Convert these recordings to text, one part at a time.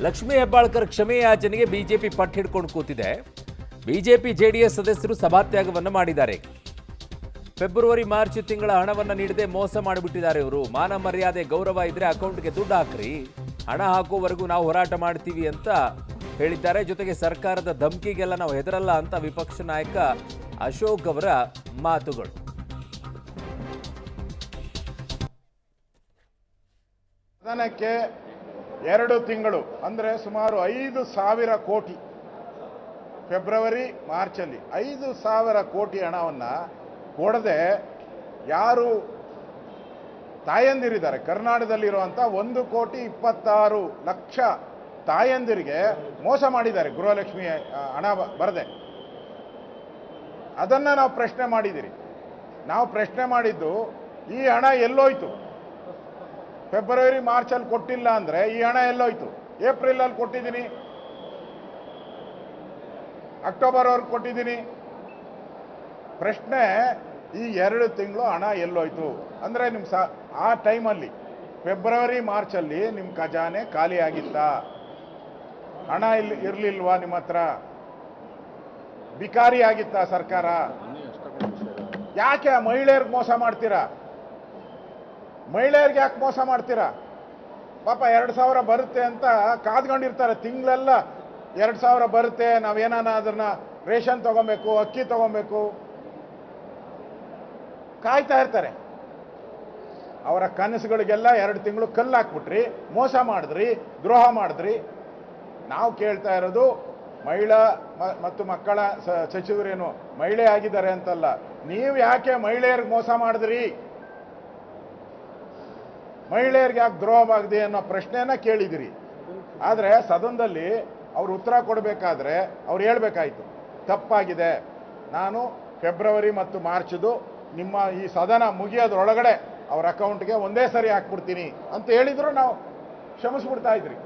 ಲಕ್ಷ್ಮೀ ಹೆಬ್ಬಾಳ್ಕರ್ ಕ್ಷಮೆ ಯಾಚನೆಗೆ ಬಿಜೆಪಿ ಪಟ್ಟು ಹಿಡ್ಕೊಂಡು ಕೂತಿದೆ. ಬಿಜೆಪಿ ಜೆಡಿಎಸ್ ಸದಸ್ಯರು ಸಭಾತ್ಯಾಗವನ್ನು ಮಾಡಿದ್ದಾರೆ. ಫೆಬ್ರವರಿ ಮಾರ್ಚ್ ತಿಂಗಳ ಹಣವನ್ನು ನೀಡದೆ ಮೋಸ ಮಾಡಿಬಿಟ್ಟಿದ್ದಾರೆ ಇವರು. ಮಾನ ಮರ್ಯಾದೆ ಗೌರವ ಇದ್ರೆ ಅಕೌಂಟ್ಗೆ ದುಡ್ಡು ಹಾಕ್ರಿ, ಹಣ ಹಾಕೋವರೆಗೂ ನಾವು ಹೋರಾಟ ಮಾಡ್ತೀವಿ ಅಂತ ಹೇಳಿದ್ದಾರೆ. ಜೊತೆಗೆ ಸರ್ಕಾರದ ಧಮಕಿಗೆಲ್ಲ ನಾವು ಹೆದರಲ್ಲ ಅಂತ ವಿಪಕ್ಷ ನಾಯಕ ಅಶೋಕ್ ಅವರ ಮಾತುಗಳು. ಸದನಕ್ಕೆ 2 ತಿಂಗಳು ಅಂದರೆ ಸುಮಾರು 5,000 ಕೋಟಿ ಫೆಬ್ರವರಿ ಮಾರ್ಚಲ್ಲಿ 5,000 ಕೋಟಿ ಹಣವನ್ನು ಕೊಡದೆ ಯಾರು ತಾಯಂದಿರಿದ್ದಾರೆ ಕರ್ನಾಟಕದಲ್ಲಿರುವಂಥ 1,26,00,000 ತಾಯಂದಿರಿಗೆ ಮೋಸ ಮಾಡಿದ್ದಾರೆ. ಗೃಹಲಕ್ಷ್ಮಿ ಹಣ ಬರದೆ ಅದನ್ನು ನಾವು ಪ್ರಶ್ನೆ ಮಾಡಿದ್ದೀರಿ. ನಾವು ಪ್ರಶ್ನೆ ಮಾಡಿದ್ದು ಈ ಹಣ ಎಲ್ಲೋಯ್ತು? ಫೆಬ್ರವರಿ ಮಾರ್ಚಲ್ಲಿ ಕೊಟ್ಟಿಲ್ಲ ಅಂದರೆ ಈ ಹಣ ಎಲ್ಲೋಯ್ತು? ಏಪ್ರಿಲಲ್ಲಿ ಕೊಟ್ಟಿದ್ದೀನಿ, ಅಕ್ಟೋಬರ್ವರೆಗೆ ಕೊಟ್ಟಿದ್ದೀನಿ. ಪ್ರಶ್ನೆ ಈ 2 ತಿಂಗಳು ಹಣ ಎಲ್ಲೋಯ್ತು ಅಂದರೆ ನಿಮ್ಮ ಆ ಟೈಮಲ್ಲಿ ಫೆಬ್ರವರಿ ಮಾರ್ಚಲ್ಲಿ ನಿಮ್ಮ ಖಜಾನೆ ಖಾಲಿ ಆಗಿತ್ತಾ? ಹಣ ಇರಲಿಲ್ವಾ ನಿಮ್ಮ ಹತ್ರ? ಬಿಕಾರಿ ಆಗಿತ್ತಾ ಸರ್ಕಾರ? ಯಾಕೆ ಮಹಿಳೆಯರಿಗೆ ಮೋಸ ಮಾಡ್ತೀರಾ? ಮಹಿಳೆಯರಿಗೆ ಯಾಕೆ ಮೋಸ ಮಾಡ್ತೀರಾ? ಪಾಪ 2,000 ಬರುತ್ತೆ ಅಂತ ಕಾದ್ಕೊಂಡಿರ್ತಾರೆ. ತಿಂಗಳೆಲ್ಲ 2,000 ಬರುತ್ತೆ, ನಾವೇನಾನ ಅದನ್ನ ರೇಷನ್ ತಗೊಬೇಕು, ಅಕ್ಕಿ ತಗೊಬೇಕು, ಕಾಯ್ತಾ ಇರ್ತಾರೆ. ಅವರ ಕನಸುಗಳಿಗೆಲ್ಲ 2 ತಿಂಗಳು ಕಲ್ಲು ಹಾಕ್ಬಿಟ್ರಿ, ಮೋಸ ಮಾಡಿದ್ರಿ, ದ್ರೋಹ ಮಾಡಿದ್ರಿ. ನಾವು ಕೇಳ್ತಾ ಇರೋದು ಮಹಿಳಾ ಮತ್ತು ಮಕ್ಕಳ ಸಚಿವರೇನು ಮಹಿಳೆ ಆಗಿದ್ದಾರೆ ಅಂತಲ್ಲ, ನೀವು ಯಾಕೆ ಮಹಿಳೆಯರಿಗೆ ಮೋಸ ಮಾಡಿದ್ರಿ, ಮಹಿಳೆಯರಿಗೆ ಯಾಕೆ ದ್ರೋಹವಾಗಿದೆ ಅನ್ನೋ ಪ್ರಶ್ನೆಯನ್ನ ಕೇಳಿದಿರಿ. ಆದರೆ ಸದನದಲ್ಲಿ ಅವ್ರು ಉತ್ತರ ಕೊಡಬೇಕಾದ್ರೆ ಅವ್ರು ಹೇಳ್ಬೇಕಾಯ್ತು, ತಪ್ಪಾಗಿದೆ, ನಾನು ಫೆಬ್ರವರಿ ಮತ್ತು ಮಾರ್ಚ್ದು ನಿಮ್ಮ ಈ ಸದನ ಮುಗಿಯೋದ್ರೊಳಗಡೆ ಅವ್ರ ಅಕೌಂಟ್ಗೆ ಒಂದೇ ಸರಿ ಹಾಕ್ಬಿಡ್ತೀನಿ ಅಂತ ಹೇಳಿದ್ರು ನಾವು ಕ್ಷಮಿಸ್ಬಿಡ್ತಾ ಇದ್ರಿ.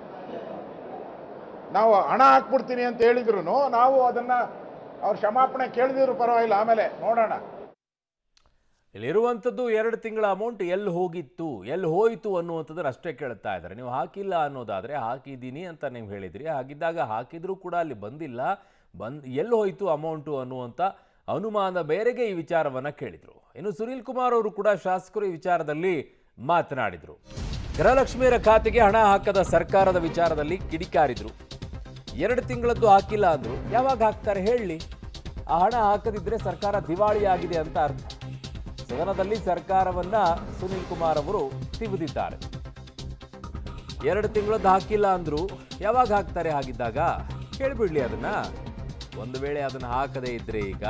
ನಾವು ಹಣ ಹಾಕ್ಬಿಡ್ತೀನಿ ಅಂತ ಹೇಳಿದ್ರು ನಾವು ಅದನ್ನ ಅವ್ರ ಕ್ಷಮಾಪಣೆ ಕೇಳಿದ್ರು ಪರವಾಗಿಲ್ಲ, ಆಮೇಲೆ ನೋಡೋಣ. ಇಲ್ಲಿರುವಂಥದ್ದು 2 ತಿಂಗಳ ಅಮೌಂಟ್ ಎಲ್ಲಿ ಹೋಗಿತ್ತು, ಎಲ್ಲಿ ಹೋಯಿತು ಅನ್ನುವಂಥದ್ದು ಅಷ್ಟೇ ಕೇಳ್ತಾ ಇದ್ದಾರೆ. ನೀವು ಹಾಕಿಲ್ಲ ಅನ್ನೋದಾದರೆ ಹಾಕಿದ್ದೀನಿ ಅಂತ ನೀವು ಹೇಳಿದ್ರಿ. ಹಾಗಿದ್ದಾಗ ಹಾಕಿದ್ರೂ ಕೂಡ ಅಲ್ಲಿ ಬಂದಿಲ್ಲ, ಎಲ್ಲಿ ಹೋಯಿತು ಅಮೌಂಟು ಅನ್ನುವಂಥ ಅನುಮಾನ ಬೇರೆಗೆ ಈ ವಿಚಾರವನ್ನು ಕೇಳಿದರು. ಇನ್ನು ಸುನೀಲ್ ಕುಮಾರ್ ಅವರು ಕೂಡ ಶಾಸಕರು ಈ ವಿಚಾರದಲ್ಲಿ ಮಾತನಾಡಿದರು. ಗೃಹಲಕ್ಷ್ಮಿಯರ ಖಾತೆಗೆ ಹಣ ಹಾಕದ ಸರ್ಕಾರದ ವಿಚಾರದಲ್ಲಿ ಕಿಡಿಕಾರಿದ್ರು. 2 ತಿಂಗಳದ್ದು ಹಾಕಿಲ್ಲ ಅಂದರು. ಯಾವಾಗ ಹಾಕ್ತಾರೆ ಹೇಳಿ? ಆ ಹಣ ಹಾಕದಿದ್ರೆ ಸರ್ಕಾರ ದಿವಾಳಿಯಾಗಿದೆ ಅಂತ ಅರ್ಥ. ಸದನದಲ್ಲಿ ಸರ್ಕಾರವನ್ನ ಸುನೀಲ್ ಕುಮಾರ್ ಅವರು ತಿವಿದಿದ್ದಾರೆ. 2 ತಿಂಗಳದ್ದು ಹಾಕಿಲ್ಲ ಅಂದ್ರು, ಯಾವಾಗ ಹಾಕ್ತಾರೆ? ಹಾಗಿದ್ದಾಗ ಕೇಳಿಬಿಡ್ಲಿ ಅದನ್ನ. ಒಂದು ವೇಳೆ ಅದನ್ನ ಹಾಕದೇ ಇದ್ರೆ ಈಗ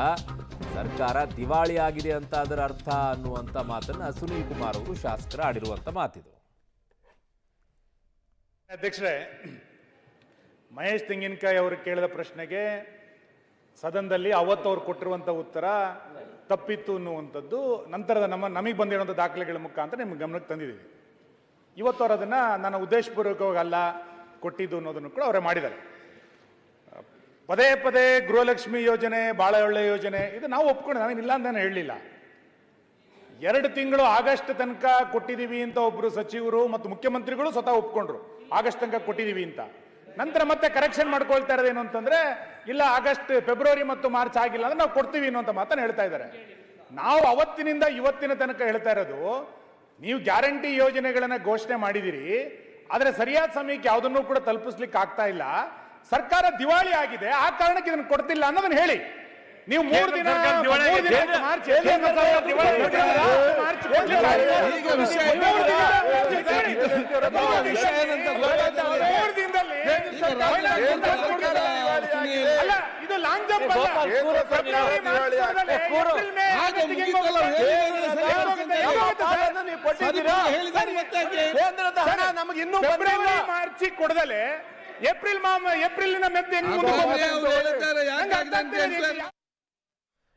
ಸರ್ಕಾರ ದಿವಾಳಿ ಆಗಿದೆ ಅಂತ ಅದರ ಅರ್ಥ ಅನ್ನುವಂಥ ಮಾತನ್ನ ಸುನೀಲ್ ಕುಮಾರ್ ಅವರು ಶಾಸಕರ ಆಡಿರುವಂತ ಮಾತಿದು. ಅಧ್ಯಕ್ಷರೇ, ಮಹೇಶ್ ತೆಂಗಿನಕಾಯಿ ಅವರು ಕೇಳಿದ ಪ್ರಶ್ನೆಗೆ ಸದನದಲ್ಲಿ ಅವತ್ತು ಅವ್ರು ಕೊಟ್ಟಿರುವಂಥ ಉತ್ತರ ತಪ್ಪಿತ್ತು ಅನ್ನುವಂಥದ್ದು ನಂತರದ ನಮಗೆ ಬಂದಿರುವಂಥ ದಾಖಲೆಗಳ ಮುಖಾಂತರ ನಿಮ್ಗೆ ಗಮನಕ್ಕೆ ತಂದಿದ್ದೀವಿ. ಇವತ್ತು ಅವರು ಅದನ್ನು ನಾನು ಉದ್ದೇಶಪೂರ್ವಕವಾಗಿ ಅಲ್ಲ ಕೊಟ್ಟಿದ್ದು ಅನ್ನೋದನ್ನು ಕೂಡ ಅವರೇ ಮಾಡಿದ್ದಾರೆ. ಪದೇ ಪದೇ ಗೃಹಲಕ್ಷ್ಮಿ ಯೋಜನೆ ಭಾಳ ಒಳ್ಳೆಯ ಯೋಜನೆ, ಇದು ನಾವು ಒಪ್ಕೊಂಡು ನಾವೇನಿಲ್ಲ ಅಂತ ನಾನು ಹೇಳಲಿಲ್ಲ. 2 ತಿಂಗಳು ಆಗಸ್ಟ್ ತನಕ ಕೊಟ್ಟಿದ್ದೀವಿ ಅಂತ ಒಬ್ಬರು ಸಚಿವರು ಮತ್ತು ಮುಖ್ಯಮಂತ್ರಿಗಳು ಸ್ವತಃ ಒಪ್ಕೊಂಡ್ರು, ಆಗಸ್ಟ್ ತನಕ ಕೊಟ್ಟಿದ್ದೀವಿ ಅಂತ. ನಂತರ ಮತ್ತೆ ಕರೆಕ್ಷನ್ ಮಾಡ್ಕೊಳ್ತಾ ಇರೋದು ಏನು ಅಂತಂದ್ರೆ, ಇಲ್ಲ ಆಗಸ್ಟ್ ಫೆಬ್ರವರಿ ಮತ್ತು ಮಾರ್ಚ್ ಆಗಿಲ್ಲ ಅಂದ್ರೆ ನಾವು ಕೊಡ್ತೀವಿ ಅನ್ನುವಂಥ ಮಾತನ್ನು ಹೇಳ್ತಾ ಇದ್ದಾರೆ. ನಾವು ಅವತ್ತಿನಿಂದ ಇವತ್ತಿನ ತನಕ ಹೇಳ್ತಾ ಇರೋದು, ನೀವು ಗ್ಯಾರಂಟಿ ಯೋಜನೆಗಳನ್ನ ಘೋಷಣೆ ಮಾಡಿದಿರಿ, ಆದರೆ ಸರಿಯಾದ ಸಮಯಕ್ಕೆ ಯಾವುದನ್ನು ಕೂಡ ತಲುಪಿಸ್ಲಿಕ್ಕೆ ಆಗ್ತಾ ಇಲ್ಲ, ಸರ್ಕಾರ ದಿವಾಳಿ ಆಗಿದೆ, ಆ ಕಾರಣಕ್ಕೆ ಇದನ್ನು ಕೊಡ್ತಿಲ್ಲ ಅನ್ನೋದನ್ನ ಹೇಳಿ. ನೀವು 3 ದಿನ ಮಾರ್ಚ್ ಇದು ಲಾಂಗ್ ಜಂಪ್ ನಮಗೆ ಇನ್ನೂ ಮಾರ್ಚ್ ಕೊಡದಲೆ ಏಪ್ರಿಲ್ ಮೆದ್ದು ಹೆಂಗ್